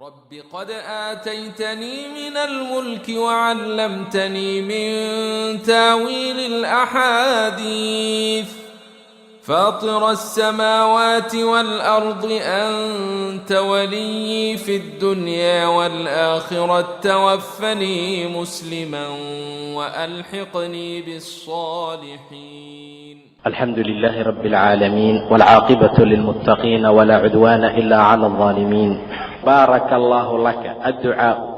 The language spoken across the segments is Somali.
رب قد آتيتني من الملك وعلمتني من تاويل الأحاديث فاطر السماوات والأرض أنت ولي في الدنيا والآخرة توفني مسلما وألحقني بالصالحين. الحمد لله رب العالمين والعاقبة للمتقين ولا عدوان إلا على الظالمين. بارك الله لك. الدعاء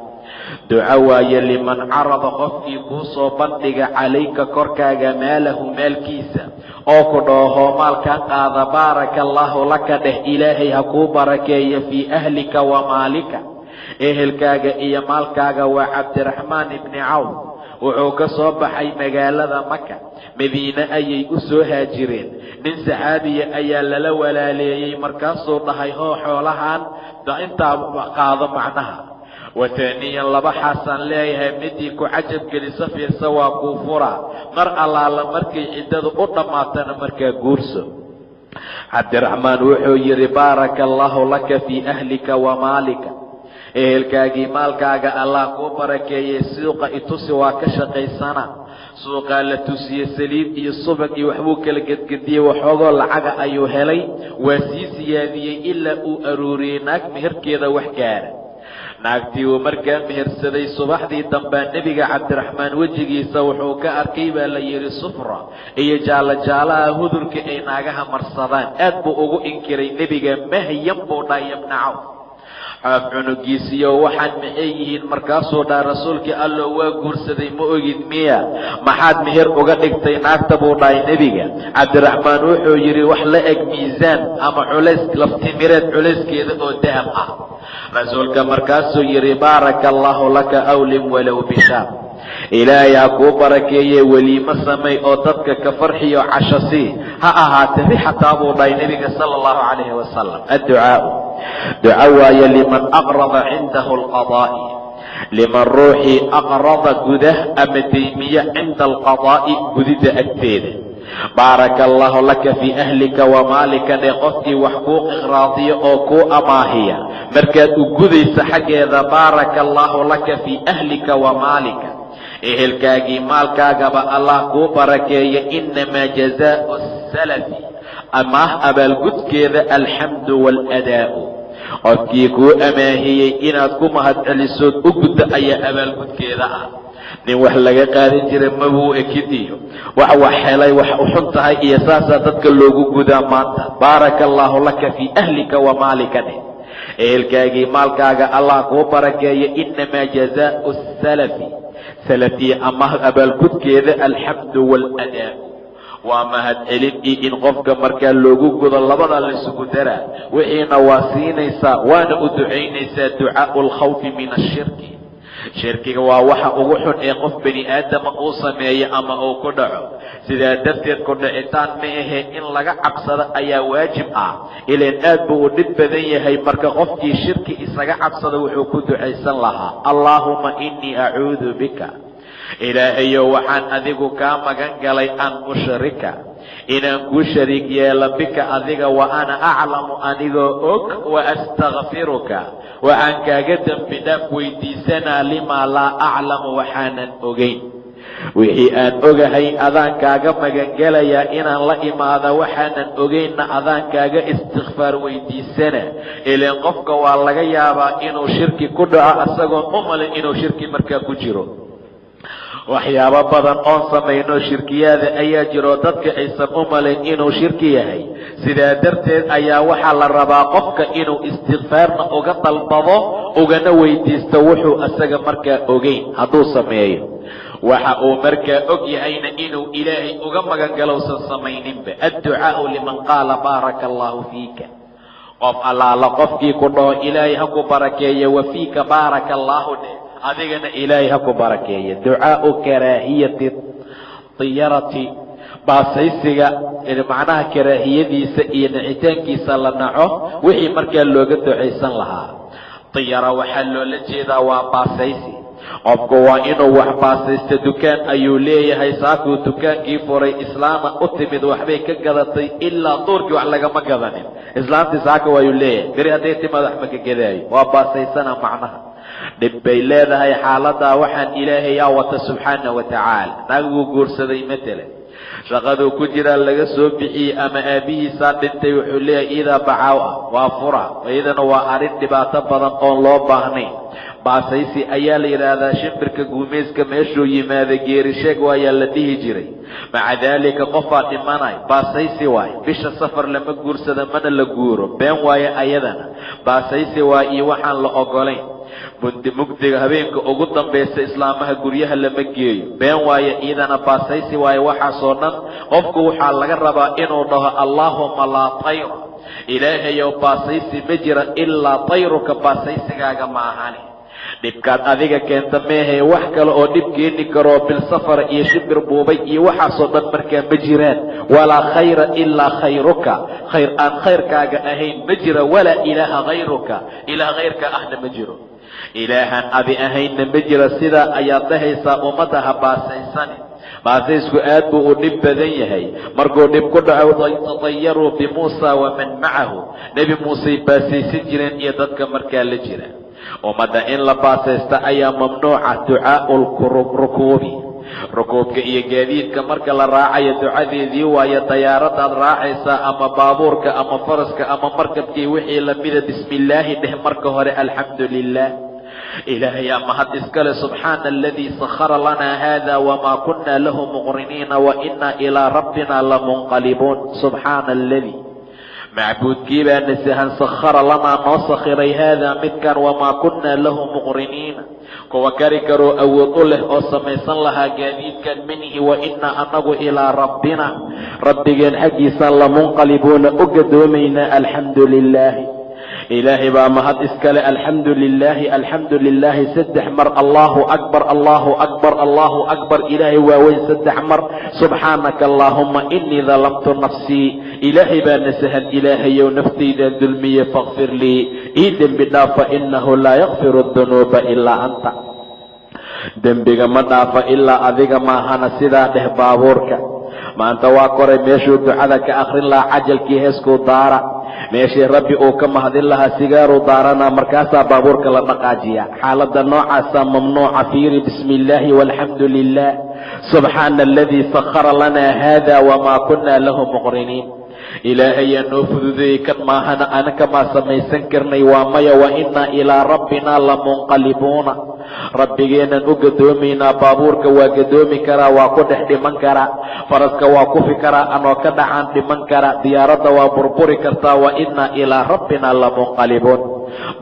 دعاء لمن عرض قفكي كوسو بندق عليك كركاغا ماله مالكيسا oo ku dhooho maalkan qaada baaraka allahu laka dheh ilaahay ha kuu barakeeyo fii ahlika wa maalika ehelkaaga iyo maalkaaga. waa cabdiraxmaan ibni cawf wuxuu ka soo baxay magaalada maka madiine ayay u soo haajireen. nin saxaabiya ayaa lala walaaleeyey markaasuu dhahay hoo xoolahan intaa qaado macnaha wataaniyan laba xasan leeyahay midii ku cajab gelisa fiirsa waa kuu furaa mar allaala markay ciddadu u dhammaatana markaa guurso. cabdiraxmaan wuxuu yidhi baaraka allahu laka fii ahlika wa maalika ehelkaagii maalkaaga allah kuu barakeeyey. suuqa itusi waa ka shaqaysana. suuqaa la tusiyey saliid iyo subag iyo waxbuu kala gedgediyey. waxoogoo lacaga ayuu helay waa sii siyaadiyey ilaa uu aruuriyey naag meherkeeda wax gaara. naagtii uu markaa mehersaday subaxdii dambaa nebiga cabdiraxmaan wejigiisa wuxuu ka arkay baa la yidhi sufra iyo jaalajaalaha hudurka ay naagaha marsadaan. aad buu ugu inkiray nebiga. mahyan buu dhahay ibna cawf xaaf cunugiisiyo waxaan maxay yihiin? markaasuu dhaha rasuulkii allo waa guursaday ma ogid miya? maxaad meher uga dhigtay naagta buu dhahay nebiga. cabdiraxmaan wuxuu yidhi wax la eg miisaan ama culays laftimireed culayskeeda oo dahab ah. rasuulka markaasuu yidhi baaraka allahu laka awlim walow bishaar ilaahay ha kuu barakeeye weliimo samay oo dadka ka farxiyo cashasii ha ahaatee rixataa buu dhahay nebiga sala allahu calayhi wasalam. adducaau duca waaye liman aqrada cindahu alqadaa'i liman ruuxii aqrada gudah ama deymiya cinda alqadaa'i gudidda agteeda. baaraka allahu laka fii ahlika wa maalika dheh qofkii wax kuu iqraadiyo oo kuu amaahiya markaad u gudaysa xaggeeda. baaraka allahu laka fii ahlika wa maalika ehelkaagii maalkaagaba allah kuu barakeeya. inamaa jazaau salafi amaah abaalgudkeeda alxamdu waalaadaa'u. qofkii kuu amaahiyey inaad ku mahadcelisood u guddo ayaa abaalgudkeeda ah. nin wax laga qaadan jira mabuu ekid iyo wax helay wax u xun tahay iyo saasaa dadka loogu gudaa maanta. baaraka allahu laka fii ahlika wa maalika dheh ehelkaagii maalkaaga allah kuu barakeeya. inamaa jazaau salafi salafiya amaah abaalgudkeeda alxamdu waalaadaa'u. waa mahadcelin iyo in qofka markaa loogu gudo labada laysugu daraa. wixiina waa siinaysaa waana u ducaynaysaa. ducaau alkhawfi min ashirki shirkiga waa waxa ugu xun ee qof bani aadama uu sameeyo ama uu ku dhaco. sidaa darteed ku dhicitaan ma ahe in laga cabsado ayaa waajib ah. ilaan aad buu u dhib badan yahay. marka qofkii shirki isaga cabsada wuxuu ku ducaysan lahaa allaahuma innii acuudu bika ilaahayow waxaan adigu kaa magan galay an ushrika inaan kuu shariig yeelo bika adiga wa ana aclamu anigoo og wa astakfiruka waxaan kaaga dembi dhaaf weydiisanaa limaa laa aclamu waxaanan ogeyn. wixii aan ogahay adaan kaaga magangelayaa inaan la imaada waxaanan ogeynna adaan kaaga istikfaar weydiisana. ilaan qofka waa laga yaabaa inuu shirki ku dhaco isagoon u malin inuu shirki markaa ku jiro. waxyaabo badan oon samayno shirkiyaada ayaa jiro dadka aysan u malayn inuu shirki yahay. sidaa darteed ayaa waxaa la rabaa qofka inuu istikfaarna uga dalbado ugana weydiisto wuxuu isaga markaa ogeyn. hadduu sameeyo waxa uu markaa og yahayna inuu ilaahay uga magangalowsan samayninba. adducaau liman qaala baaraka allahu fiika qof allaala qofkii ku dhaho ilaahay ha ku barakeeya wa fiika baaraka allaahu dheh adigana ilaahay ha ku barakeeya. ducaau karaahiyati tiyarati baasaysiga macnaha karaahiyadiisa iyo nicitaankiisa la naco wixii markaa looga ducaysan lahaa. tiyara waxaa loola jeedaa waa baasaysi qofku waa inuu wax baasaysto. dukaan ayuu leeyahay, saakuu dukaankii furay, islaama u timid waxbay ka gadatay, ilaa duurkii wax lagama gadanin. islaamtii saaka waayuu leeyahay, beri hadday timaad wax ma ka gadaayo, waa baasaysana macnaha. dhib bay leedahay xaaladaa. waxaan ilaahay yaa wata subxaana wa tacaala. naaguu guursaday matalan, shaqaduu ku jiraa laga soo bixiyey, ama aabbihiisaa dhintay, wuxuu leeyahay iidaa bacaaw ah, waa fura. iyadana waa arrin dhibaato badan oon loo baahnayn. baasaysi ayaa la yidhaahdaa. shimbirka guumayska meeshuu yimaada geerisheeg waayaa la dhihi jiray. maca daalika qofaa dhimanay, baasaysi waaye. bisha safar lama guursada, mana la guuro, been waaye ayadana. baasaysi waa iyo waxaan la ogolayn. mugdiga habeenka ugu dambaysa islaamaha guryaha lama geeyo, been waaye iyadana. baasaysi waaye. waxaasoo dhan qofku waxaa laga rabaa inuu dhaho allaahuma laa tayra, ilaahayow baasaysi ma jira ilaa tayruka, baasaysigaaga ma ahani. dhibkaad adiga keenta meehe wax kale oo dhib keeni karoo bilsafara iyo shimbir buubay iyo waxaasoo dhan markaa ma jiraan. walaa khayra ilaa khayruka, khayr aan khayrkaaga ahayn ma jira. walaa ilaaha hayruka, ilaah hayrka ahna ma jiro. ilaahaan adi ahaynna ma jira. sidaa ayaad dhahaysaa. ummadda ha baasaysani. baasaysku aad buu u dhib badan yahay. markuu dhib ku dhaco, tatayaruu bimuusa waman macahu, nebi muusey baasaysan jireen iyo dadka markaa la jira. ummadda in la baasaysta ayaa mamnuuca. ducaa'u rukuubi, rukuubka iyo gaadiidka marka la raacayo ducadeedii waayo. dayaaradaad raacaysaa ama baabuurka ama faraska ama markabkii wixii lamida, bismi illaahi dheh marka hore. alxamdu lilah, ilaahayaa mahad iskale. subxaana aladii sakhara lanaa hada wamaa kunna lahu muqriniina wa inaa ilaa rabbina lamunqalibuun. subxaana aladii, macbuudkii baa nasahan, sakhara lanaa noo sakhiray haadaa midkan, wamaa kunna lahu muqriniina, kuwa kari karoo awood u leh oo samaysan lahaa gaadiidkan minhi, wa inaa anagu ilaa rabbina, rabbigeen xaggiisaan lamunqalibuuna u gadoomaynaa. alxamdu lilaahi, ilaahay baa mahad iskale. alxamdu lilaahi, alxamdu lilaahi 3 mar. allahu akbar, allahu akbar, allahu akbar. ilaahay waa weyn 3 mar. subxaanaka allaahuma inii dalamtu nafsii, ilaahay baa nasahan. ilaahayow naftaydaan dulmiye, fakfir lii, ii dembi dhaafa. inahu laa yakfiru dunuuba ilaa anta, dembiga ma dhaafa ilaa adiga maahana. sidaa dheh baabuurka. maanta waa koray meeshuu ducada ka akrin lahaa, cajalkii heeskuu daara. meeshii rabbi uu ka mahadin lahaa sigaaruu daarana. markaasaa baabuurka la dhaqaajiya. xaaladda noocaasaa mamnuuca. fiiri, bismi illaahi walxamdu lilah, subxaana aladii sakhara lanaa hada wamaa kunna lahu muqriniin. ilaahayaa noo fududeeyey, kan maahana anaka maa samaysan karnay. waa maya. wa inaa ilaa rabbina lamunqalibuuna, rabbigeennan u gadoomaynaa. baabuurka waa gadoomi karaa, waa ku dhex dhiman karaa. faraska waa kufi karaa, anoo ka dhacaan dhiman karaa. diyaaradda waa burburi kartaa. wa inaa ilaa rabbina lamunqalibuun.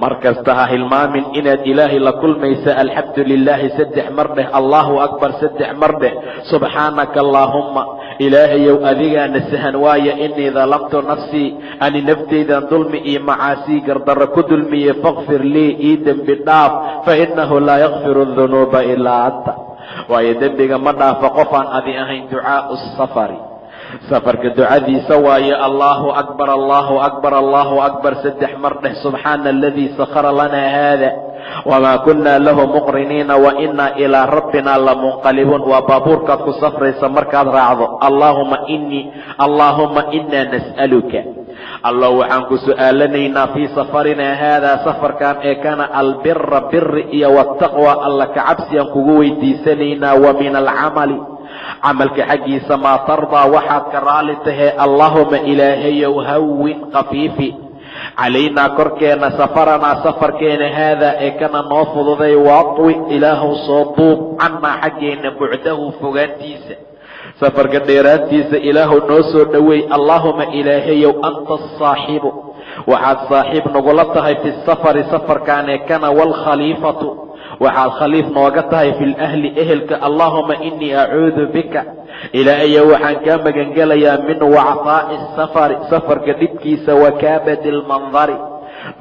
mar kasta ha hilmaamin inaad ilaahay la kulmaysa. alxamdu lilaahi 3 mar dheh. allahu akbar 3 mar dheh. subxaanaka allaahumma, ilaahayow adigaa nasahan waaye. inii dalamtu nafsii, ani naftaydan dulmi iyo macaasii gardarra ku dulmiye. fakfir lii, ii dembi dhaaf. fa inahu laa yakfiru dunuuba ilaa anta, waayo dembiga ma dhaafa qofaan adi ahayn. ducaa'u safari, safarka ducadiisa waaye. allahu akbar, allahu akbar, allahu akbar 3 mar dheh. subxaana aladii sakhara lanaa hada wamaa kunna lahu muqriniina wa inaa ilaa rabbina lamunqalibuun. waa baabuurkaad ku safraysa markaad raacdo. allaahumma inaa nas'aluka, allow waxaan ku su'aalanaynaa fii safarinaa haadaa, safarkan ee kana, albira biri iyo wataqwa, alla ka cabsiyaan kugu weydiisanaynaa. wa min alcamali, camalka xaggiisa, maa tardaa waxaad ka raali tahee. allaahuma ilaahayow hawin khafiifi calaynaa korkeena safaranaa, safarkeena haadaa ee kana noo fududay. waatwi, ilaahow soo duub cannaa xaggeena bucdahu, fogaantiisa, safarka dheeraantiisa ilaahow noo soo dhoweey. allaahuma ilaahayow anta asaaxibu, waxaad saaxiib nagula tahay fi safari, safarkaanee kana. waalkhaliifatu, waxaad khaliif nooga tahay fi lahli, ehelka. allaahuma inii acuudu bika, ilaahayow waxaan kaa magangelayaa min wacfaa'i safari, safarka dhibkiisa. wakaabadi lmandari,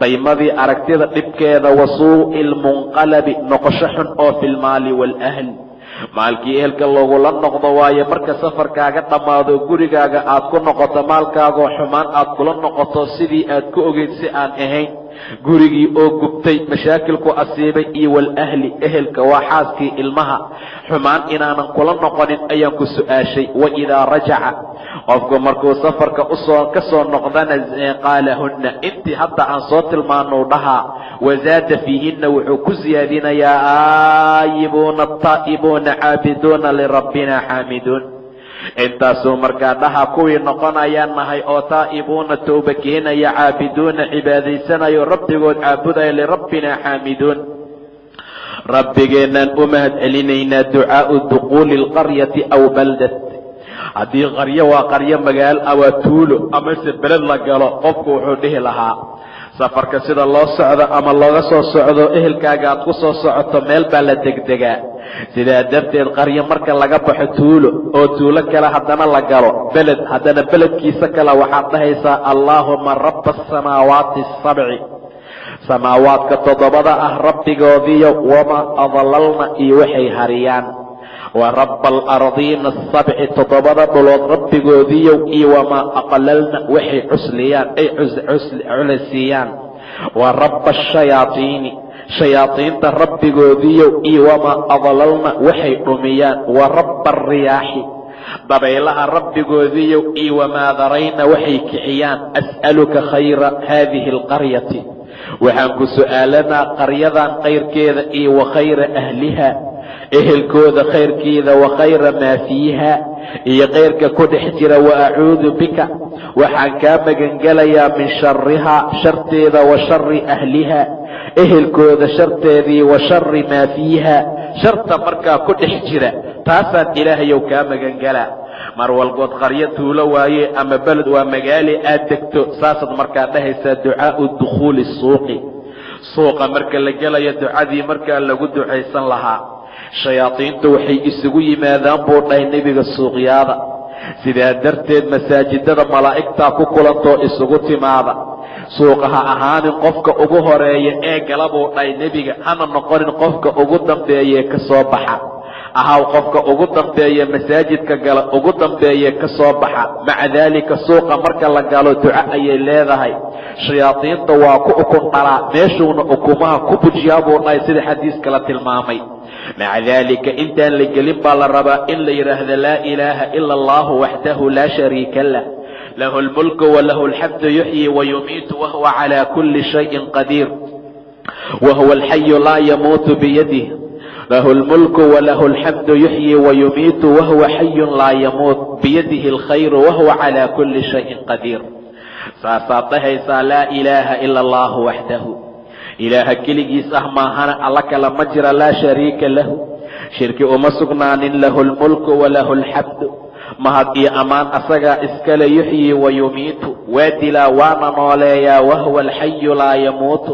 daymadii aragtida dhibkeeda. wa suu'i lmunqalabi, noqosho xun oo fi lmaali waalahli, maalkii ehelka lagula noqdo waaye marka safarkaaga dhammaado gurigaaga aad ku noqoto maalkaagoo xumaan aad kula noqoto sidii aad ku ogeyd si aan ahayn gurigii oo gubtay mashaakilku asiibay iyo walahli ehelka waa xaaskii ilmaha xumaan inaanan kula noqonin ayaan ku su'aashay waidaa rajaca qofku markuu safarka ka soo noqdana qaalahunna intii hadda aan soo tilmaanuu dhahaa wazaada fiihinna wuxuu ku siyaadinayaa aayibuuna taa'ibuuna caabiduuna lirabbina xaamiduun intaasuu markaa dhaha kuwii noqonayaan nahay oo taa'ibuuna towba keenaya caabiduuna cibaadaysanayo rabbigood caabudaya lirabbina xaamiduun rabbigeennaan u mahad celinaynaa ducaa'u duquuli lqaryati aw baldat haddii qaryo waa qaryo magaalo waa tuulo amase beled la galo qofku wuxuu dhihi lahaa safarka sida loo socdo ama looga soo socdo ehelkaaga aad ku soo socoto meel baa la degdegaa sidaa darteed qaryo marka laga baxo tuulo oo tuulo kale haddana la galo beled haddana beledkiisa kale waxaad dhahaysaa allaahuma rabba asamaawaati asabci samaawaadka 7 ah rabbigoodiyo wamaa adlalna iyo waxay hariyaan wa rabba alardiina asabci 7 dhulood rabbigoodiyo iyo wamaa aqlalna waxay cusliyaan ay culisiiyaan wa rabba ashayaaiini shayaadiinta rabbigoodiyo iyo wamaa adlalna waxay dhumiyaan wa rabba alriyaaxi dabaylaha rabbigoodiyo iyo wamaa darayna waxay kiciyaan as'aluka khayra haadihi alqaryati waxaan ku su'aalanaa qaryadan khayrkeeda iyo wa khayra ahliha ehelkooda khayrkeeda wa khayra maa fiiha iyo khayrka ku dhex jira wa acuudu bika waxaan kaa magangelayaa min sharihaa sharteeda wa shari ahliha ehelkooda sharteedii wa shari maa fiiha sharta markaa ku dhex jira taasaan ilaahayow kaa magangelaa mar walbood qaryo tuulo waaye ama beled waa magaale aad degto saasaad markaa dhahaysaa ducaa'u dukhuuli suuqi suuqa marka la gelayo ducadii markaa lagu ducaysan lahaa shayaadiintu waxay isugu yimaadaan buu dhahay nebiga suuqyaada sidaa darteed masaajidada malaa'igtaa ku kulantoo isugu timaada suuqa ha ahaanin qofka ugu horeeya ee gala buu dhahay nebiga hana noqonin qofka ugu dambeeyee ka soo baxa ahaw qofka ugu dambeeya masaajidka gala ugu dambeeye ka soo baxa maca daalika suuqa marka la galo duco ayay leedahay shayaadiinta waa ku ukun dhalaa meeshuuna ukumaha ku bujiyaa buu dhahay sida xadiiska la tilmaamay maca daalika intaan la gelin baa la rabaa in la yidhaahdo laa ilaaha ila allahu waxdahu laa shariika lah lahu lmulku walahu alxamdu yuxyi wayumiitu wahuwa calaa kulli shayin qadiir wahuwa alxayu laa yamuutu biyadih له الملك وله الحمد يحيي ويميت وهو حي لا يموت بيده الخير وهو على كل شيء قدير ساساتهيسا لا إله إلا الله وحده إله كليس أهماهنا ألك لمجر لا شريك له شرك أمسقنان له الملك وله الحمد مهدي أمان أسقى إسكال يحيي ويميت وادلا وانا نوليا وهو الحي لا يموت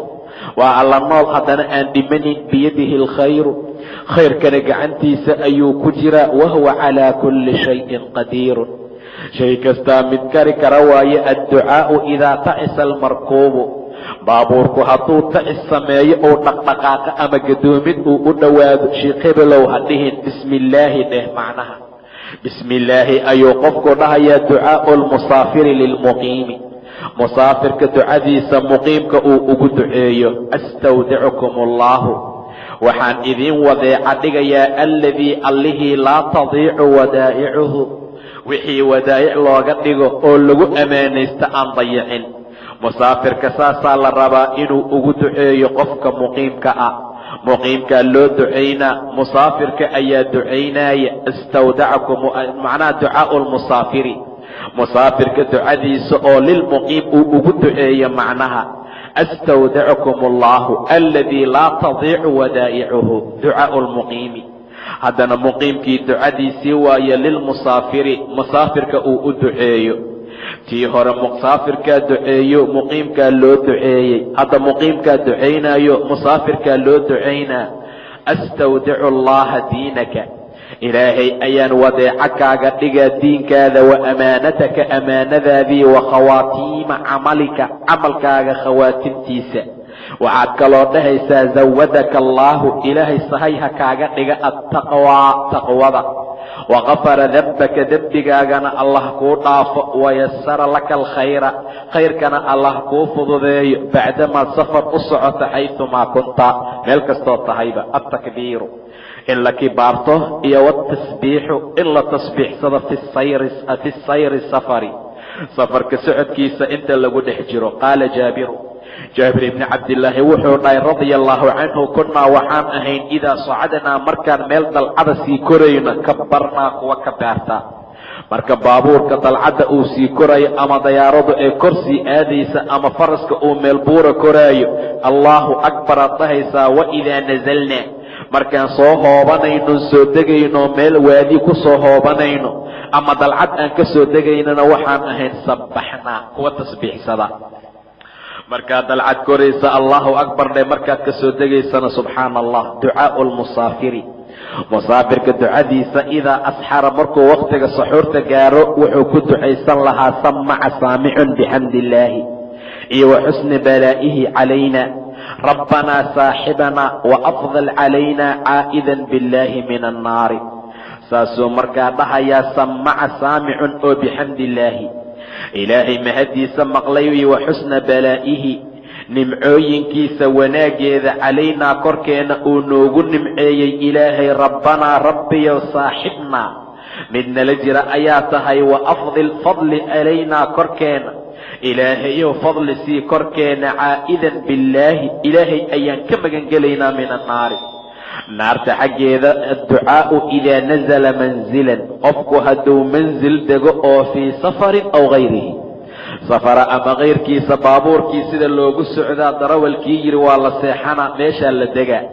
وعلى النول هدنا أن دمنين بيده الخير خير كان قعنتيس أيو كجرا وهو على كل شيء قدير شيء كستا مذكرك رواية الدعاء إذا تعس المركوب بابورك هطو تعس سماي أو نقنقاك أما قدومت أو دواد شي قبلو هدهن بسم الله ده معناها بسم الله أيو قفك نهي دعاء المسافر للمقيم مسافر كدعاديس مقيمك أو دعايو أستودعكم الله waxaan idin wadeeca dhigayaa alladii allihii laa tadiicu wadaa'icuhu wixii wadaa'ic looga dhigo oo lagu ammaanaysta aan dayicin musaafirka saasaa la rabaa inuu ugu duceeyo qofka muqiimka ah muqiimkaa loo ducaynaa musaafirka ayaa ducaynaya istawdacakum macnaha ducaa'u lmusaafiri musaafirka ducadiisa oo lilmuqiim uu ugu duceeyo macnaha أستودعكم الله الذي لا تضيع ودائعه دعاء المقيم هذا مقيم كي دعادي سوايا للمسافر مسافر كأو دعايو تيهور مسافر كدعايو مقيم كالو دعاي هذا مقيم كدعينا يو مسافر كالو دعينا أستودع الله دينك إلهي أيان وديعك قدق دينك ذا وأمانتك أمانة ذي وخواتيم عملك خواتم تيسا waxaad kaloo dhahaysaa zawadaka allaahu ilaahay sahayha kaaga dhiga attaqwaa taqwada, waqafara dembaka dembigaagana allah kuu dhaafo, wayasara laka alkhayra khayrkana allah kuu fududeeyo bacdamaad safar u socoto xayumaa kunta meel kastoo tahayba. altakbiiru in la kibaarto iyo watasbiixu in la tasbiixsado fi sayri safari safarka socodkiisa inta lagu dhex jiro. qaala jaabir ibni cabdillaahi wuxuu dhahay radia allaahu canhu, kunnaa waxaan ahayn idaa sacadnaa markaan meel dalcada sii korayno kabarnaa kuwa kabaarta. marka baabuurka dalcadda uu sii korayo ama dayaaradu ee kor sii aadaysa ama faraska uu meel buura koraayo allaahu akbar aad dhahaysaa. waidaa nazalnaa markaan soo hoobanayno soo degayno meel waadi ku soo hoobanayno ama dalcad aan ka soo degaynana waxaan ahayn sabbaxnaa kuwa tasbiixsada. markaad dalcad koraysa allahu akbar dhe, markaad ka soo degaysana subxaana allah. ducaau lmusaafiri musaafirka ducadiisa idaa asxara markuu waqtiga saxuurta gaaro wuxuu ku ducaysan lahaa samaca saamicun bixamdi illaahi iyo wa xusni balaa'ihi calayna rabbanaa saaxibanaa wa afdal calayna caa'idan billaahi min annaari. saasuu markaa dhahayaa samaca saamicun oo bixamdi illaahi ilaahay mahadiisa maqlay iyo wa xusna balaa'ihi nimcooyinkiisa wanaaggeeda calaynaa korkeena uu noogu nimceeyey ilaahay rabbanaa rabbiyow saaxibnaa mid nala jira ayaa tahay, wa afdil fadli calaynaa korkeena ilaahayow fadli sii korkeena caa'idan billaahi ilaahay ayaan ka magangelaynaa min annaari naarta xaggeeda. adducaa'u idaa nazala manzilan qofku hadduu manzil dego oo fii safarin aw gayrihi safara ama kayrkiisa baabuurkii sida loogu socdaa darawalkii yidhi waa la seexanaa meeshaa la degaa.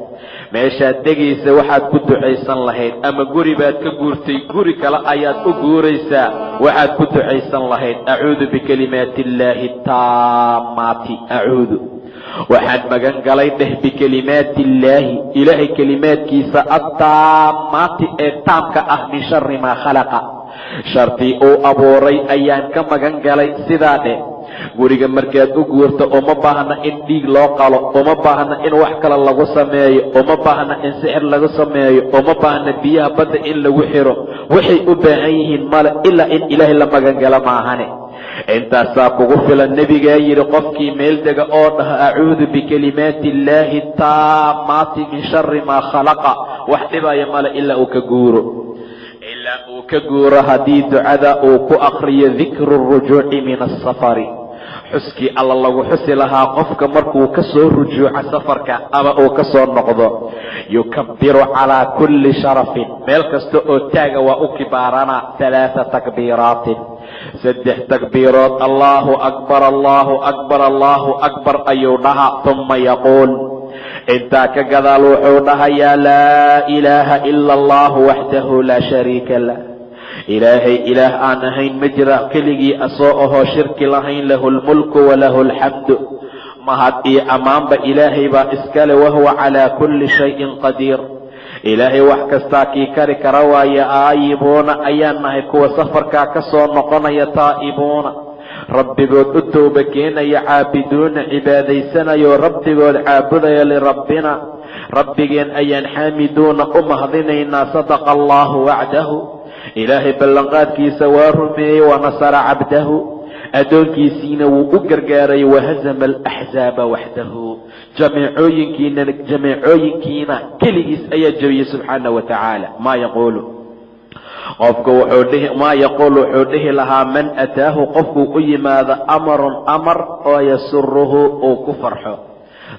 meeshaad degaysa waxaad ku ducaysan lahayd, ama guri baad ka guurtay guri kale ayaad u guuraysaa, waxaad ku ducaysan lahayd acuudu bikalimaati illaahi taamaati. acuudu waxaan magan galay dheh bikalimaati illaahi ilaahay kelimaadkiisa attaamaati ee taamka ah min shari maa khalaqa shartii uu abuuray ayaan ka magan galay. sidaa dheh guriga markaad u guurto uma baahna in dhiig loo qalo, uma baahna in wax kale lagu sameeyo, uma baahna in sixir lagu sameeyo, uma baahna biyaha badda in lagu xiro. waxay u baahan yihiin male ilaa in ilaahay la magan galo maahane. intaasaa kugu filan. nebigaa yidhi qofkii meel dega oo dhaha acuudu bikalimaati illaahi taamaati min shari maa khalaqa wax dhibaya male ilaa uu ka guuro haddii ducada uu ku akriyo dikru rujuuci min asafari xuskii alla lagu xusi lahaa qofka markuu ka soo rujuuco safarka ama uu ka soo noqdo. yukabbiru calaa kulli sharafin meel kasta oo taaga waa u kibaarana 3 takbiiraatin 3 takbiirood. allaahu akbar allaahu akbar allaahu akbar ayuu dhahaa. uma yaquul intaa ka gadaal wuxuu dhahayaa laa ilaaha ila allahu waxdahu laa shariika lah ilaahay ilaah aan ahayn ma jira keligii asoo ahoo shirki lahayn, lahu lmulku walahu alxamdu mahad iyo ammaanba ilaahay baa iskale, wahuwa calaa kulli shayin qadiir ilaahay wax kastaa kii kari kara waaye. aayibuuna ayaan nahay kuwa safarkaa ka soo noqonaya, taa'ibuuna rabbigood u tooba keenaya, caabiduuna cibaadaysanayo rabbigood caabudaya lirabbina rabbigeen ayaan xaamiduuna u mahadinaynaa. sadaqa allaahu wacdahu ilaahay ballanqaadkiisa waa rumeeyey, wanasara cabdahu addoonkiisiina wuu u gargaaray, wahazama alaxzaaba waxdahu jameecooyinkiina keligiis ayaa jebiyey subxaana wa tacaala. maa yaquulu wuxuu dhihi lahaa man ataahu qofkuu u yimaado amarun amar oo yasuruhu uu ku farxo.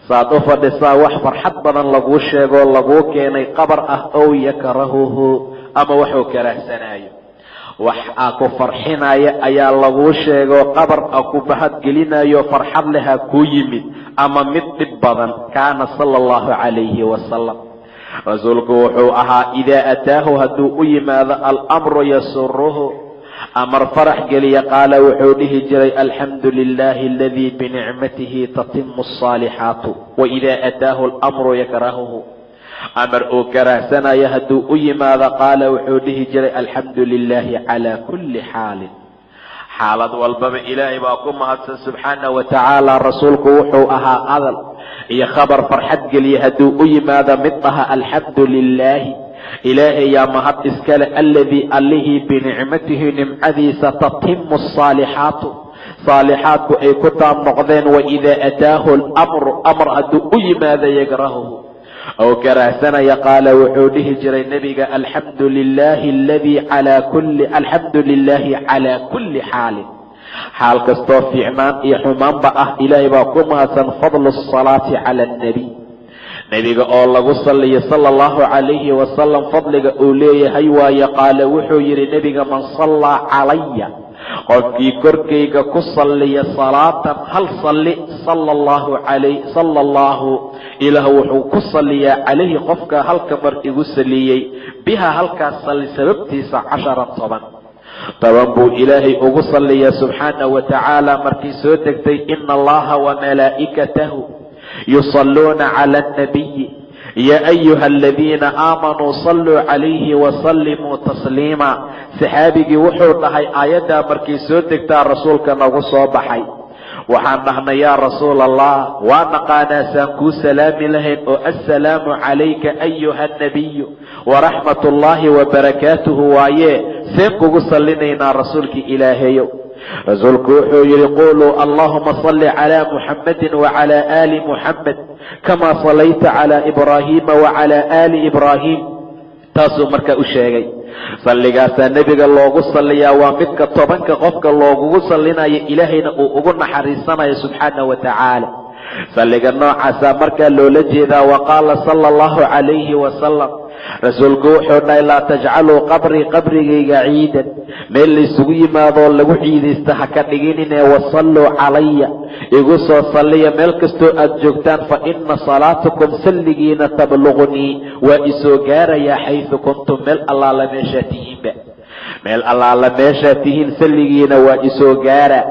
saad u fadhisaa wax farxad badan laguu sheegoo laguu keenay qabar ah, ow yakrahuhu ama waxuu karaahsanaayo. wax aa ku farxinaya ayaa laguu sheegoo qabar a ku bahadgelinayo farxad leha kuu yimid, ama mid dhib badan. kaana sala allahu calayhi wasalam rasuulku wuxuu ahaa idaa ataahu hadduu u yimaado alamru yasuruhu amar farax geliya, qaala wuxuu dhihi jiray alxamdu lilaahi aladii binicmatihi tatimu asaalixaatu. waidaa ataahu alamru yakrahuhu amar uu karaahsanayo hadduu u yimaado qaala wuxuu dhihi jiray alxamdu lilaahi calaa kulli xaalin xaalad walbaba ilaahay baa ku mahadsan subxaana wa tacaala. rasuulku wuxuu ahaa hadal iyo khabar farxad geliya hadduu u yimaado mid dhaha alxamdu lilaahi ilaahay yaa mahad iskale alladii allihii binicmatihi nimcadiisa tatimu asaalixaatu saalixaadku ay ku taam noqdeen waidaa ataahu lamru amar hadduu u yimaado yakrahuhu oo karahsanaya qaala wuxuu dhihi jiray nebiga alxamdu lilaahi calaa kulli xaalin xaal kastoo fiicnaan iyo xumaanba ah ilaahay baa ku mahadsan fadlu asalaati cala annabiy nebiga oo lagu saliyo sala allahu calayhi wasalam fadliga uu leeyahay waaye qaala wuxuu yidhi nebiga man sallaa calaya qofkii korkayga ku salliya salaatan hal salli sala allahu ilaah wuxuu ku salliyaa calayhi qofka halka mar igu saliyey biha halkaas salli sababtiisa 10 buu ilaahay ugu salliyaa subxaanahu wa tacaala markii soo degtay ina allaha wamalaa'ikatahu yusalluuna cala annabiyi yaa ayuha aladiina aamanuu salluu calayhi wasallimuu tasliima saxaabigii wuxuu dhahay aayaddaa markii soo degtaa rasuulka nagu soo baxay waxaan dhahnay yaa rasuul allah waa naqaanaa saan kuu salaami lahayn oo assalaamu calayka ayuha annabiyu waraxmat ullaahi wabarakaatuhu waaye seen kugu sallinaynaa rasuulkii ilaahayow rasuulku wuxuu yidhi quluu allahuma salli calaa muxammadin wacalaa aali muxammed kamaa sallayta calaa ibraahiima wacalaa aali ibraahiim taasuu markaa u sheegay salligaasaa nebiga loogu salliyaa waa midka 10 qofka loogugu sallinayo ilaahayna uu ugu naxariisanayo subxaanahu wa tacaala salliga noocaasaa markaa loola jeedaa wa qaala sala allahu calayhi wasalam rasuulku wuxuu dhahay laa tajcaluu qabrii qabrigayga ciidan meel laysugu yimaadoo lagu ciidaysta ha ka dhiginine wasalluu calaya igu soo salliya meel kastoo aad joogtaan fa ina salaatakum salligiina tabluqnii waa isoo gaarayaa xaysu kuntum meel allaala meeshaa tihiinba meel allaala meeshaa tihiin salligiina waa isoo gaara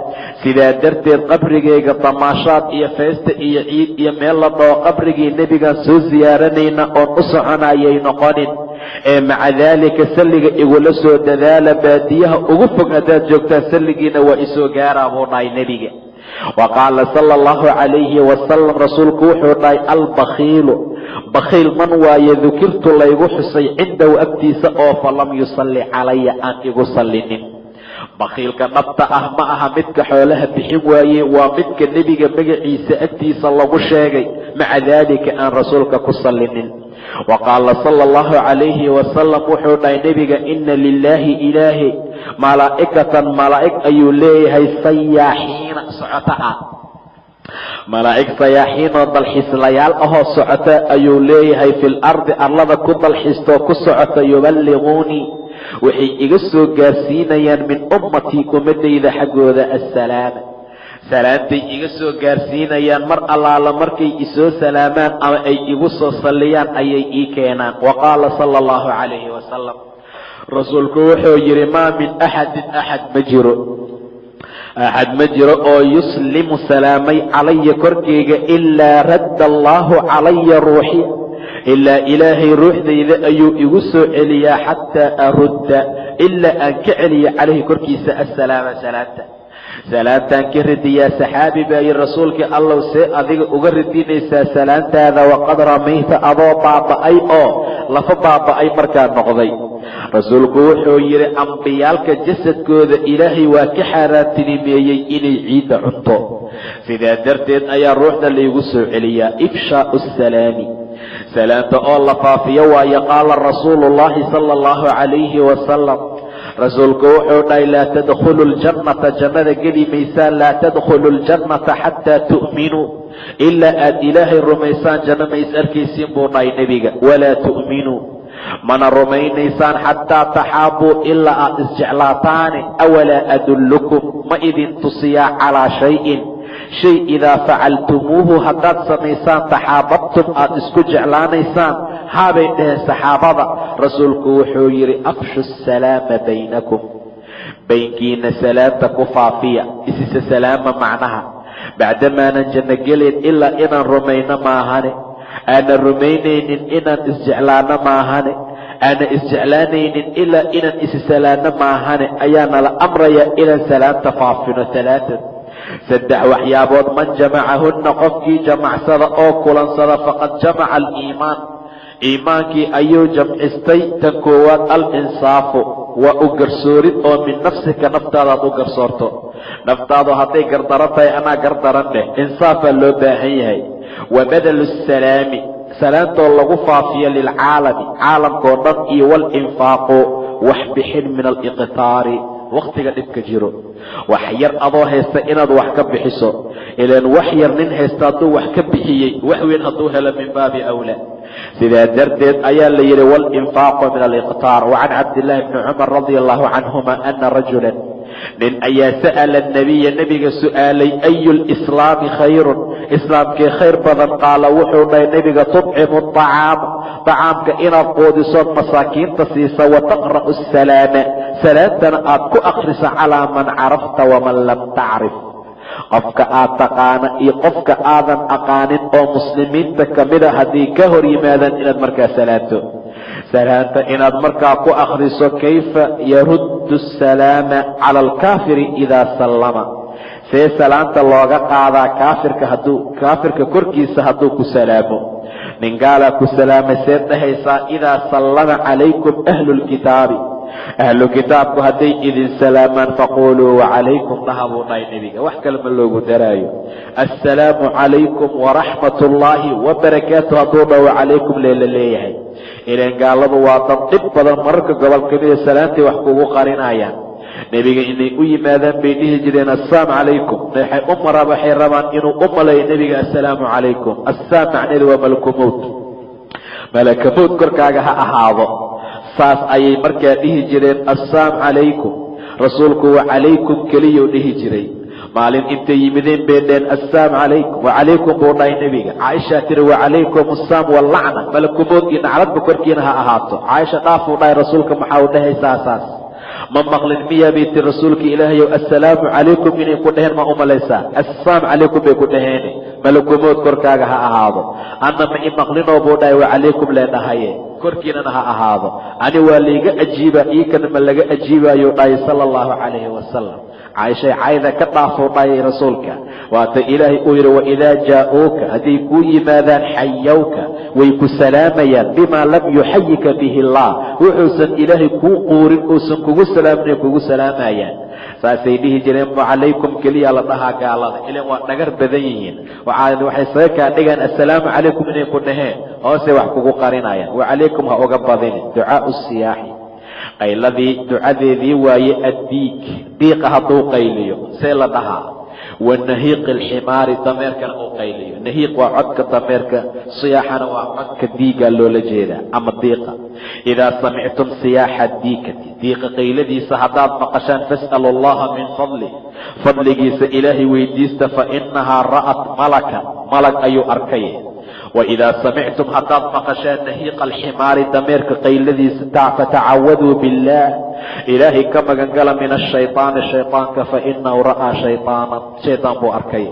sidaa darteed qabrigayga damaashaad iyo feesta iyo ciid iyo meel la dhoo qabrigii nebigaan soo siyaaranayna oon u soconayay noqonin ee maca daalika salliga igula soo dadaala baadiyaha ugu fog haddaad joogtaan salligiina waa isoo gaaraa buu dhahay nebiga wa qaala sala allahu calayhi wasalam rasuulku wuxuu dhahay albakhiilu bakhiil man waaye dukirtu laygu xusay cindahu agtiisa oo falam yusalli calaya aan igu sallinin bakhiilka dhabta ah ma aha midka xoolaha bixin waaye waa midka nebiga magaciisa agtiisa lagu sheegay maca daalika aan rasuulka ku sallinin wa qaala sala allahu calayhi wasalam wuxuu dhahay nebiga ina lilaahi ilaahi malaa'ikatan malaa'ig ayuu leeyahay sayaaxiina socota ah malaa'ig sayaaxiinoo dalxiislayaal ahoo socota ayuu leeyahay fil ardi arlada ku dalxiistoo ku socota yuballiquunii waxay iga soo gaarsiinayaan min ummatii ummadayda xaggooda assalaama salaantay iga soo gaarsiinayaan mar allaala markay isoo salaamaan ama ay igu soo salliyaan ayay ii keenaan wa qaala sala allahu calayhi wasalam rasuulku wuxuu yidhi maa min axadin axad ma jiro oo yuslimu salaamay calaya korkayga ilaa radda allaahu calaya ruuxiya ilaa ilaahay ruuxdayda ayuu igu soo celiyaa xataa arudda ilaa aan ka celiya calayhi korkiisa assalaama salaantaan ka ridiyaa saxaabi baa yidhi rasuulkii allow see adiga uga ridinaysaa salaantaada waqad ramayta adoo baaba'ay oo lafa baaba'ay markaa noqday rasuulku wuxuu yidhi ambiyaalka jasadkooda ilaahay waa ka xaaraantinimeeyey inay ciidda cunto sidaa darteed ayaa ruuxda laygu soo celiyaa ifshaa'u salaami salaanta oo la faafiyo waaye qaala rasuulu llaahi sala allahu calayhi wasalam rasuulku wuxuu dhahay laa tadkhulu ljannata jannada geli maysaan laa tadkhulu ljannata xataa tu'minuu ilaa aad ilaahay rumaysaan janno ma is arkaysiin buu dhahay nebiga walaa tu'minuu mana rumaynaysaan xataa taxaabuu ilaa aad isjeclaataane awalaa adullukum ma idin tusiyaa calaa shayin shay idaa facaltumuuhu haddaad samaysaan taxaababtum aad isku jeclaanaysaan haabay dhaheen saxaabada rasuulku wuxuu yidhi afshu salaama baynakum baynkiina salaanta ku faafiya isisa salaama macnaha bacdamaanan janno gelayn ilaa inaan rumayno maahane aanan rumaynaynin inaan isjeclaano maahane aanan isjeclaanaynin ilaa inaan isi salaano maahane ayaana la amrayaa inaan salaanta faafino 3 saddex waxyaabood man jamacahunna qofkii jamacsada oo kulansada faqad jamaca aliimaan iimaankii ayuu jamcistay. tan koowaad alinsaafu waa u garsoorid oo min nafsika naftaadaad u garsoorto. naftaadu hadday gardaran tahay anaa gardaran dheh, insaafaa loo baahan yahay. wa badalu salaami salaantoo lagu faafiyo lilcaalami caalamkao dhan, iyo walinfaaqu wax bixin min aliqtaari wakhtiga dhibka jiro. wax yar adoo haysta inaad wax ka bixiso, ilaan wax yar nin haysta hadduu wax ka bixiyey wax weyn hadduu helo min baabi awlaa. sidaa darteed ayaa la yidhi walinfaaqu min aliqtaar. wacan cabdillaahi bni cumar radia allahu canhuma ana rajulan nin ayaa sa'ala nabiya nebiga su'aalay ayu lislaami khayrun islaamkii khayr badan. qaala wuxuu dhahay nebiga tudcimu acaama dacaamka inaad quudisood masaakiinta siisa, wa taqra'u asalaama salaantana aad ku akrisa calaa man carafta waman lam tacrif qofka aad taqaana iyo qofka aadan aqaanin oo muslimiinta ka mida haddii ka hor yimaadaan inaad markaa salaanta inaad markaa ku akhriso. kayfa yaruddu asalaama cala alkaafiri idaa sallama see salaanta looga qaadaa kaafirka korkiisa hadduu ku salaamo. nin gaalaa ku salaamay seed dhahaysaa idaa sallama calaykum ahlu lkitaabi ahlu kitaabku hadday idin salaamaan faquluu wacalaykum dhaha buu dhahay nebiga, wax kale ma loogu daraayo. assalaamu calaykum waraxmat ullaahi wabarakaatu hadduu dhaho wacalaykum leela leeyahay. ilaan gaaladu waa dad dhib badan, mararka gobol kamida salaantay wax kugu qarinayaan. nebiga inay u yimaadaan bay dhihi jireen assalaamu calaykum. waxay rabaan inuu u malayo nebiga assalaamu calaykum. assaam macneedu waa malakumowt, malakamowt korkaaga ha ahaado. saas ayay markaa dhihi jireen assalaamu calaykum. rasuulku wa calaykum keliyuu dhihi jiray. maalin intay yimideen bay dheen assalaamu calaykum wacalaykum buu dhahay nebiga. caaishaa tiri wacalaykum assaam wallacna malakumood iyo nacladba korkiina ha ahaato. caaisha dhaafuu dhahay rasuulka maxaa u dhahay saasaas ma maqlin miyaa bay tiri rasuulka ilaahayow assalaamu calaykum inay ku dhaheen ma u malaysaa? assalaamu calaykum bay ku dhaheen, malakumood korkaaga ha ahaado. anna ma i maqlinoo buu dhahay wacalaykum lee dhahaye korkiinana ha ahaado. ani waa layga ajiiba iikana ma laga ajiibaayuu dhahay sala allahu calayhi wasalam. caaishay cayda ka dhaafuu dhayay rasuulka. waata ilaahay uu yidhi waidaa jaa'uuka hadday kuu yimaadaan xayawka way ku salaamayaan bimaa lam yuxayika bihi allah wuxuusan ilaahay kuu quurin uusan kugu salaaminay kugu salaamayaan. saasay dhihi jireen wacalaykum keliya la dhahaa gaalada, ilan waa dhagar badan yihiin. waxay saga kaa dhigaan assalaamu calaykum inay ku dhaheen hoose wax kugu qarinayaan. wacalaykum ha uga badini. ducaau siyaaxi qayladii ducadeedii waaye addiig diiqa hadduu qayliyo see la dhahaa. wa nahiiqi alximaari dameerkana uu qayliyo. nahiiq waa codka dameerka, siyaaxana waa codka diigaa loola jeedaa ama diiqa. idaa samictum siyaaxa diikati diiqa qayladiisa haddaad maqashaan fas'alu allaha min fadlih fadligiisa ilaahay weydiista. fa inahaa ra'at malakan malag ayuu arkay. waidaa samictum haddaad maqashaan nahiiqa alximaari dameerka qayladiisa fatacawaduu billaah ilaahay ka magangala min ashaytaani shaytaanka. fainahu ra'aa shaytaanan shaydaan buu arkay.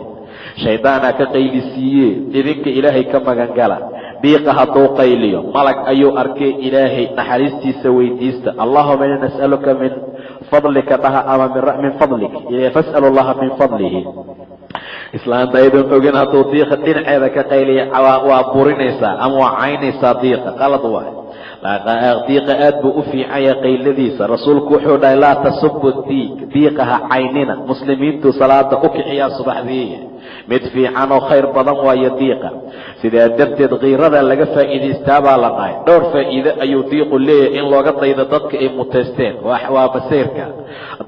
shaydaanaa ka qaylisiiye idinka ilaahay ka magangala. diiqa hadduu qayliyo malag ayuu arkay, ilaahay naxariistiisa weydiista. allahuma inna nas'aluka min fadlika dhaha ama min fadlik fas'alu allaha min fadlihi. islaanta aydan ogin hadduu diiqa dhinaceeda ka qayliya waa burinaysaa ama waa caynaysaa. diiqa qalad waay. diiqa aad buu u fiican yahay qayladiisa. rasuulku wuxuu dhahay laa tasubu diiqa ha caynina. muslimiintu salaada u kiciyaa subaxdii, mid fiican oo khayr badan waayo diiqa. sidaa darteed kiirada laga faa'iidaystaa baa la dhahay. dhowr faa'iide ayuu diiqu leeyahay in looga daydo dadka ay muteysteen. waa masayrka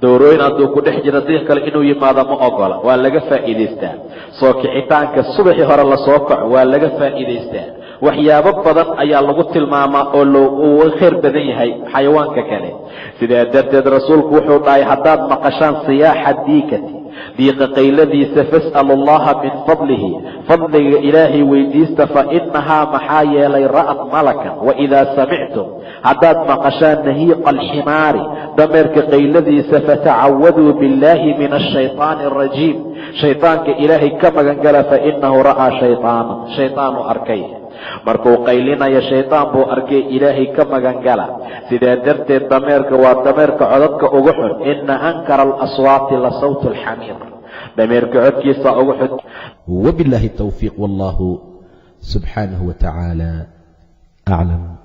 doorooyin hadduu ku dhex jiro diiq kale inuu yimaado ma ogola, waa laga faa'iidaystaa. soo kicitaanka subaxii hore lasoo kaco waa laga faa'iidaystaa. waxyaabo badan ayaa lagu tilmaamaa oo uu khayr badan yahay xayawaanka kale. sidaa darteed rasuulku wuxuu dhahay haddaad maqashaan siyaaxa diikati diiqa qayladiisa fas'alu allaha min fadlihi fadliga ilaahay weydiista. fainahaa maxaa yeelay ra'at malakan. waidaa samictum haddaad maqashaan nahiiqa alximaari dameerka qayladiisa fatacawaduu biاllaahi min ashayطaani arajiim shayطaanka ilaahay ka magangala. fainahu ra'aa shayطaanan shayطaanu arkay. markuu qaylinayo shaydaan buu arkay, ilaahay ka magangala. sidaa darteed dameerka waa dameerka codadka ugu xun. ina ankara alaswaati la sawtu alxamiir dameerka codkiisa ugu xud. wabillahi tawfiiq wallahu subxaanahu wa tacaala aclam.